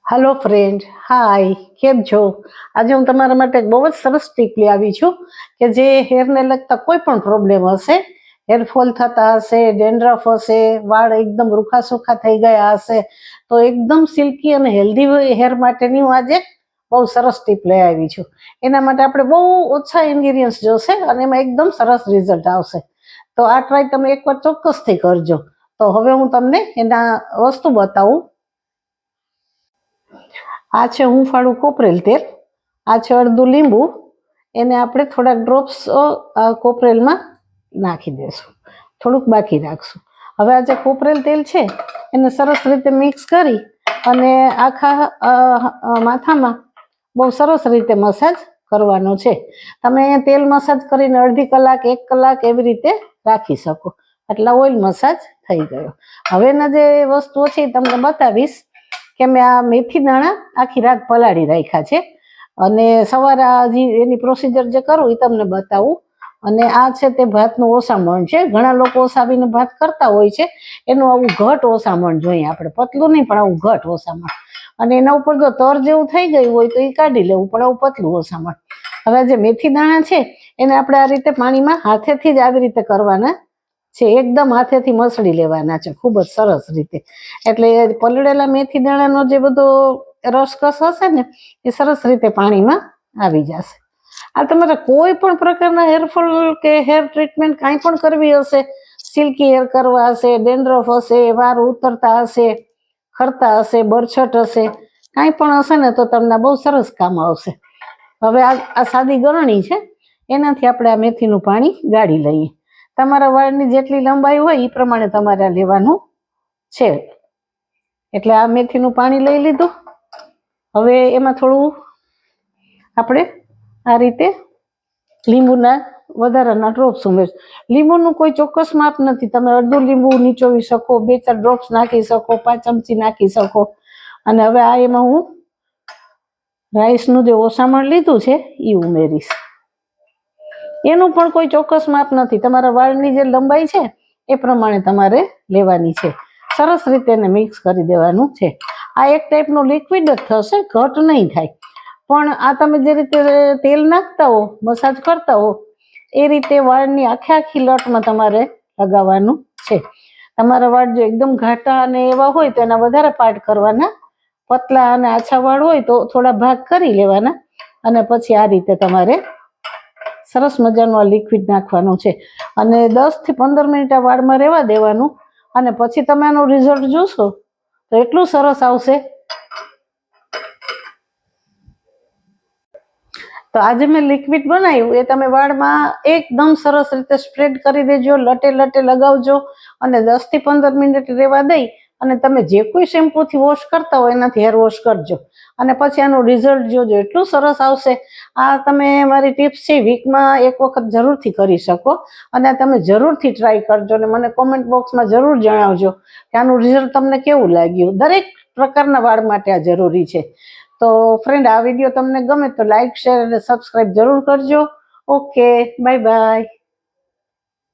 Hello friend, હાય, કેમ છો? આજે હું તમારા માટે બહુ જ સરસ ટીપ લઈ આવી છું કે જે હેરને લગતા કોઈ પણ પ્રોબ્લેમ હશે, હેરફોલ થતા હશે, ડેન્ડ્રફ હશે, વાળ એકદમ રૂખા સુખા થઈ ગયા હશે, તો એકદમ સિલ્કી અને હેલ્ધી હેર માટેની હું આજે બહુ સરસ ટીપ લઈ આવી છું. એના માટે આપણે બહુ ઓછા ઇન્ગ્રીડિયન્ટ્સ જોશે અને એમાં એકદમ સરસ રિઝલ્ટ આવશે. તો આ ટ્રાય તમે એકવાર ચોક્કસથી કરજો. તો હવે હું તમને એના વસ્તુ બતાવું. આ છે હૂંફાળું કોપરેલ તેલ, આ છે અડધું લીંબુ. એને આપણે થોડાક ડ્રોપ્સ કોપરેલમાં નાખી દેશું, થોડુંક બાકી રાખશું. હવે આ જે કોપરેલ તેલ છે એને સરસ રીતે મિક્સ કરી અને આખા માથામાં બહુ સરસ રીતે મસાજ કરવાનો છે. તમે તેલ મસાજ કરીને અડધી કલાક 1 કલાક એવી રીતે રાખી શકો. એટલે ઓઇલ મસાજ થઈ ગયો. હવેના જે વસ્તુઓ છે એ તમને બતાવીશ કે મેં આ મેથી દાણા આખી રાત પલાળી રાખ્યા છે અને સવારે હજી એની પ્રોસિજર જે કરું એ તમને બતાવું. અને આ છે તે ભાતનું ઓસામણ છે. ઘણા લોકો ઓસાવીને ભાત કરતા હોય છે, એનું આવું ઘટ ઓસામણ જોઈએ આપણે, પતલું નહીં પણ આવું ઘટ ઓસામણ. અને એના ઉપર જો તર જેવું થઈ ગયું હોય તો એ કાઢી લેવું, પણ આવું પતલું ઓસામણ. હવે જે મેથી દાણા છે એને આપણે આ રીતે પાણીમાં હાથેથી જ આવી રીતે કરવાના છે, એકદમ હાથેથી મસળી લેવાના છે ખૂબ જ સરસ રીતે. એટલે પલળેલા મેથી દાણાનો જે બધો રસકસ હશે ને એ સરસ રીતે પાણીમાં આવી જશે. આ તમારે કોઈ પણ પ્રકારના હેરફોલ કે હેર ટ્રીટમેન્ટ કાંઈ પણ કરવી હશે, સિલ્કી હેર કરવા હશે, ડેન્ડ્રફ હશે, વાળ ઉતરતા હશે, ખરતા હશે, બરછટ હશે, કાંઈ પણ હશે ને તો તમને બહુ સરસ કામ આવશે. હવે આ સાદી ગરણી છે, એનાથી આપણે આ મેથીનું પાણી ગાળી લઈએ. તમારા વાળની જેટલી લંબાઈ હોય એ પ્રમાણે તમારે લેવાનું છે. એટલે આ મેથીનું પાણી લઈ લીધું. હવે એમાં થોડું આપણે આ રીતે લીંબુના વધારાના ડ્રોપ્સ ઉમેરશું. લીંબુનું કોઈ ચોક્કસ માપ નથી, તમે અડધું લીંબુ નીચોવી શકો, 2-4 ડ્રોપ્સ નાખી શકો, 5 ચમચી નાખી શકો. અને હવે આ એમાં હું રાઈસનું જે ઓસામણ લીધું છે એ ઉમેરીશ. એનું પણ કોઈ ચોક્કસ માપ નથી, તમારા વાળની જે લંબાઈ છે એ પ્રમાણે તમારે લેવાની છે. સરસ રીતે એને મિક્સ કરી દેવાનું છે. આ એક ટાઈપનું લિક્વિડ જ થશે, ઘટ નહીં થાય. પણ આ તમે જે રીતે તેલ નાખતા હો, મસાજ કરતા હો, એ રીતે વાળની આખી લટમાં તમારે લગાવવાનું છે. તમારા વાળ જો એકદમ ઘાટા અને એવા હોય તો એના વધારે પાર્ટ કરવાના, પતલા અને આછા વાળ હોય તો થોડા ભાગ કરી લેવાના. અને પછી આ રીતે તમારે સરસ મજાનું આ લિક્વિડ નાખવાનું છે અને 10 થી 15 મિનિટ આ વાળમાં રહેવા દેવાનું. અને પછી તમે આનું રિઝલ્ટ જોશો તો એટલું સરસ આવશે. તો આજે મેં લિક્વિડ બનાવ્યું એ તમે વાળમાં એકદમ સરસ રીતે સ્પ્રેડ કરી દેજો, લટે લટે લગાવજો અને 10 થી 15 મિનિટ રહેવા દઈ અને તમે જે કોઈ શેમ્પૂથી વોશ કરતા હોય એનાથી હેર વોશ કરજો અને પછી આનું રિઝલ્ટ જોજો, એટલું સરસ આવશે. આ તમે મારી ટિપ્સ છે વીકમાં 1 વખત જરૂરથી કરી શકો અને તમે જરૂરથી ટ્રાય કરજો અને મને કોમેન્ટ બોક્સમાં જરૂર જણાવજો કે આનું રિઝલ્ટ તમને કેવું લાગ્યું. દરેક પ્રકારના વાળ માટે આ જરૂરી છે. તો ફ્રેન્ડ, આ વિડીયો તમને ગમે તો લાઈક, શેર અને સબસ્ક્રાઈબ જરૂર કરજો. Okay, bye bye.